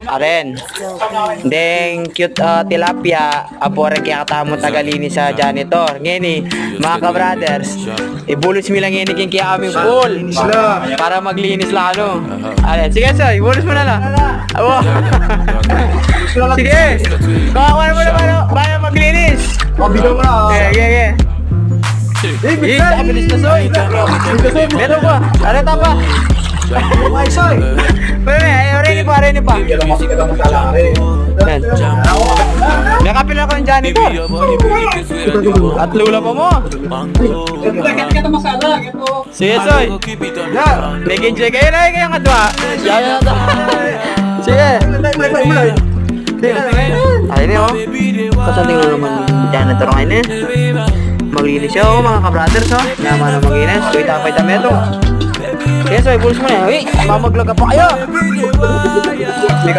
Aren. Deng cute tilapia. Apore kaya katamo tagalinis sa janitor. Ngini, mga ka-brothers. Ibulos mo lang ngini kaya aming pool. Para maglinis lang ano. Aren, sige soy, ibulos mo na lang. Abo. Sige. Kawawan mo naman para maglinis. Mabigaw mo na. Sige. Bilis na soy. Meron ko. Ano tapa? Ay, soy. Ready pa. Kaya lang masika lang matalari. Yan. Nakapil ako ng janitor. At lula pa mo. Kaya ito masala. Sige, soy. Nag-enjoy kayo na kayong kadwa. Sige. Ayun eh, oh. Kasaling lang naman janitor ngayon eh. Maglinis siya, oh, mga ka-brothers, oh. Naman na maginis. Kuya tapay tami ito. Sige, soy, pulse mo na. Uy, mamaglaga pa kayo.